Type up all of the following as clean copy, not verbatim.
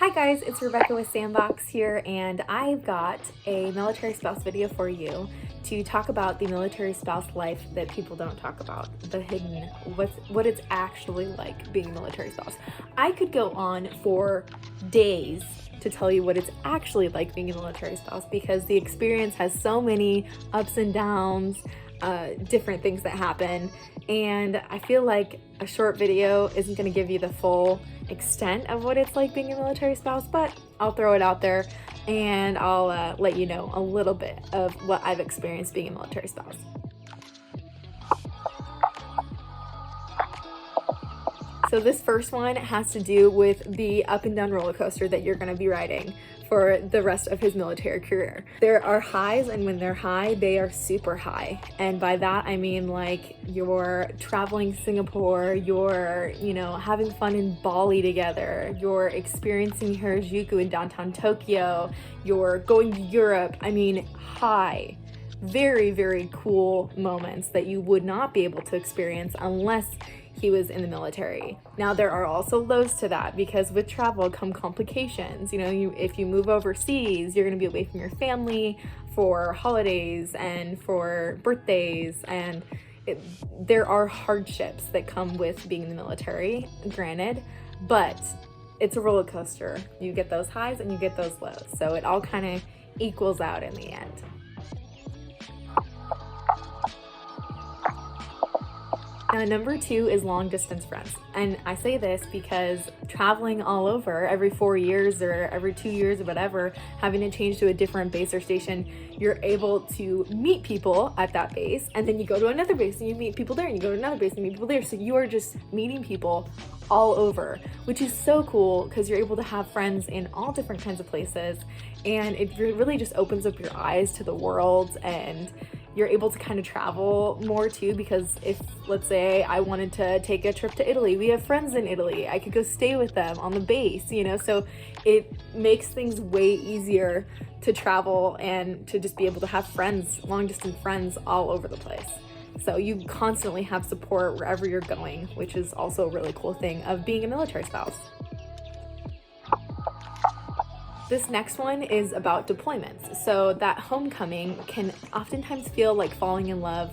Hi guys, it's Rebecca with Sandbox here, and I've got a military spouse video for you to talk about the military spouse life that people don't talk about, the hidden, what it's actually like being a military spouse. I could go on for days to tell you what it's actually like being a military spouse because the experience has so many ups and downs, different things that happen, and I feel like a short video isn't going to give you the full extent of what it's like being a military spouse, but I'll throw it out there and I'll let you know a little bit of what I've experienced being a military spouse. So this first one has to do with the up and down roller coaster that you're going to be riding for the rest of his military career. There are highs, and when they're high, they are super high. And by that, I mean like you're traveling Singapore, you're, having fun in Bali together, you're experiencing Harajuku in downtown Tokyo, you're going to Europe. I mean, high. Very, very cool moments that you would not be able to experience unless he was in the military. Now there are also lows to that because with travel come complications. If you move overseas, you're going to be away from your family for holidays and for birthdays, and there are hardships that come with being in the military, granted, but it's a roller coaster. You get those highs and you get those lows, so it all kind of equals out in the end. Number 2 is long distance friends. And I say this because traveling all over every 4 years or every 2 years or whatever, having to change to a different base or station, you're able to meet people at that base, and then you go to another base and you meet people there, and you go to another base and meet people there. So you are just meeting people all over, which is so cool because you're able to have friends in all different kinds of places, and it really just opens up your eyes to the world, and you're able to kind of travel more too, because if, let's say, I wanted to take a trip to Italy, we have friends in Italy, I could go stay with them on the base, so it makes things way easier to travel and to just be able to have friends, long distance friends all over the place. So you constantly have support wherever you're going, which is also a really cool thing of being a military spouse. This next one is about deployments. So that homecoming can oftentimes feel like falling in love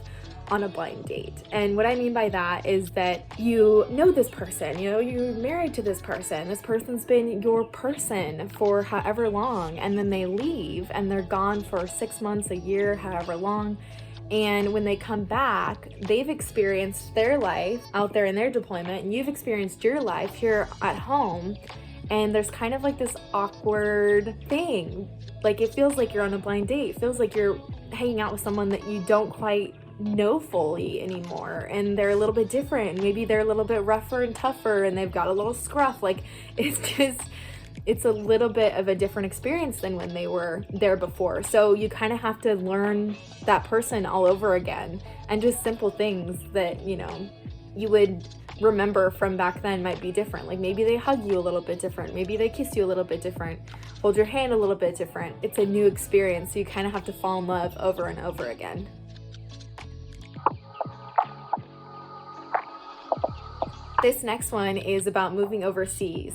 on a blind date. And what I mean by that is that you know this person, you're married to this person's been your person for however long, and then they leave and they're gone for 6 months, a year, however long. And when they come back, they've experienced their life out there in their deployment, and you've experienced your life here at home. And there's kind of like this awkward thing. Like it feels like you're on a blind date. It feels like you're hanging out with someone that you don't quite know fully anymore. And they're a little bit different. Maybe they're a little bit rougher and tougher, and they've got a little scruff. Like it's a little bit of a different experience than when they were there before. So you kind of have to learn that person all over again. And just simple things that, you would remember from back then might be different. Like maybe they hug you a little bit different, maybe they kiss you a little bit different, hold your hand a little bit different. It's a new experience, so you kind of have to fall in love over and over again. This next one is about moving overseas,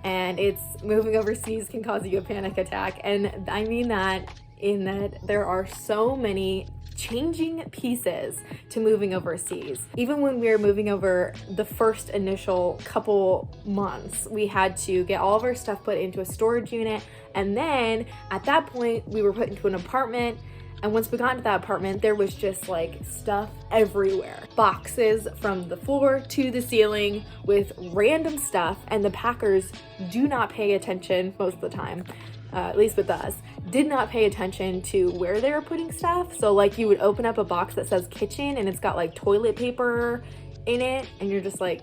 and moving overseas can cause you a panic attack, and I mean that in that there are so many changing pieces to moving overseas. Even when we were moving over the first initial couple months, we had to get all of our stuff put into a storage unit, and then at that point we were put into an apartment. And once we got into that apartment, there was just like stuff everywhere. Boxes from the floor to the ceiling with random stuff, and the packers do not pay attention most of the time. At least with us, did not pay attention to where they were putting stuff. So like you would open up a box that says kitchen and it's got like toilet paper in it, and you're just like,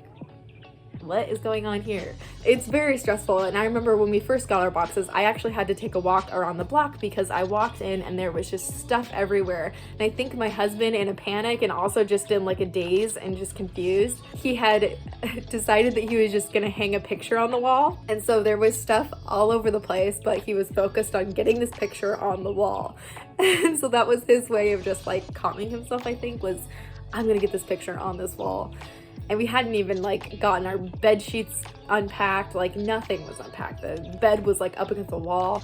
what is going on here? It's very stressful. And I remember when we first got our boxes, I actually had to take a walk around the block because I walked in and there was just stuff everywhere. And I think my husband, in a panic and also just in like a daze and just confused, he had decided that he was just gonna hang a picture on the wall. And so there was stuff all over the place, but he was focused on getting this picture on the wall. And so that was his way of just like calming himself, I think, was I'm gonna get this picture on this wall. And we hadn't even like gotten our bed sheets unpacked, like nothing was unpacked. The bed was like up against the wall.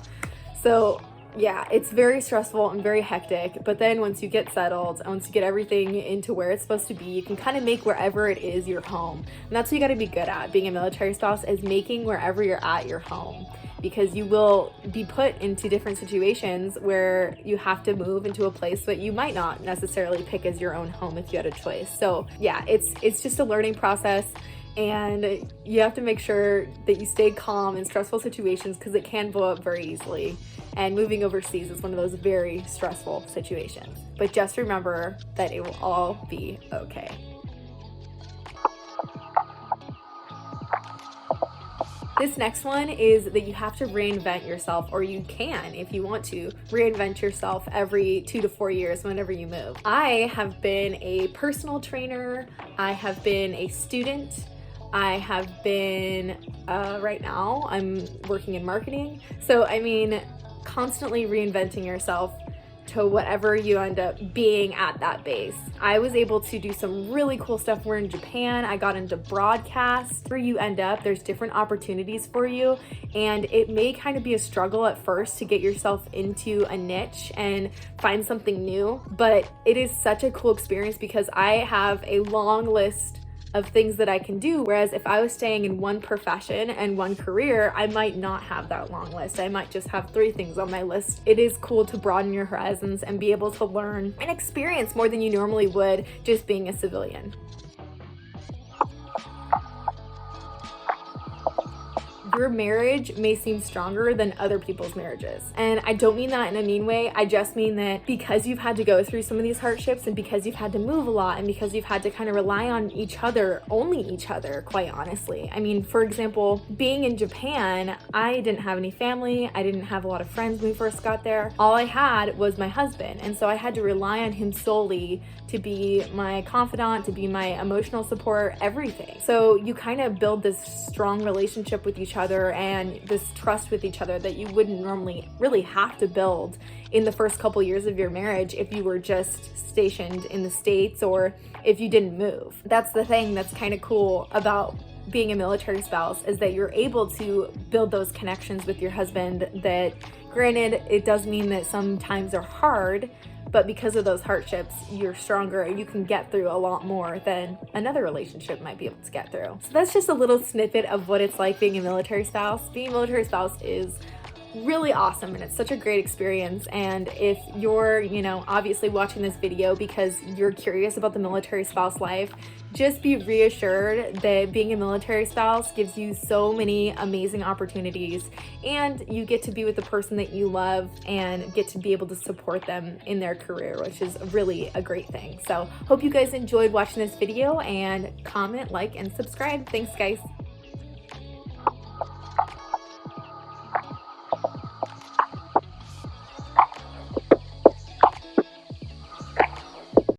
So yeah, it's very stressful and very hectic, but then once you get settled, once you get everything into where it's supposed to be, you can kind of make wherever it is your home. And that's what you got to be good at, being a military spouse, is making wherever you're at your home, because you will be put into different situations where you have to move into a place that you might not necessarily pick as your own home if you had a choice. So yeah, it's just a learning process. And you have to make sure that you stay calm in stressful situations, because it can blow up very easily. And moving overseas is one of those very stressful situations. But just remember that it will all be okay. This next one is that you have to reinvent yourself, or you can, if you want to, reinvent yourself every 2 to 4 years whenever you move. I have been a personal trainer. I have been a student. I have been, right now, I'm working in marketing. So, I mean, constantly reinventing yourself to whatever you end up being at that base. I was able to do some really cool stuff. We're in Japan. I got into broadcast. Where you end up, there's different opportunities for you. And it may kind of be a struggle at first to get yourself into a niche and find something new. But it is such a cool experience, because I have a long list of things that I can do. Whereas if I was staying in one profession and one career, I might not have that long list. I might just have 3 things on my list. It is cool to broaden your horizons and be able to learn and experience more than you normally would just being a civilian. Your marriage may seem stronger than other people's marriages. And I don't mean that in a mean way. I just mean that because you've had to go through some of these hardships, and because you've had to move a lot, and because you've had to kind of rely on each other, only each other, quite honestly. I mean, for example, being in Japan, I didn't have any family. I didn't have a lot of friends when we first got there. All I had was my husband. And so I had to rely on him solely to be my confidant, to be my emotional support, everything. So you kind of build this strong relationship with each other and this trust with each other that you wouldn't normally really have to build in the first couple years of your marriage if you were just stationed in the States or if you didn't move. That's the thing that's kind of cool about being a military spouse, is that you're able to build those connections with your husband that, granted, it does mean that some times are hard, but because of those hardships, you're stronger and you can get through a lot more than another relationship might be able to get through. So that's just a little snippet of what it's like being a military spouse. Being a military spouse is really awesome, and it's such a great experience. And if you're, obviously watching this video because you're curious about the military spouse life, just be reassured that being a military spouse gives you so many amazing opportunities, and you get to be with the person that you love and get to be able to support them in their career, which is really a great thing. So hope you guys enjoyed watching this video, and comment, like, and subscribe. Thanks, guys.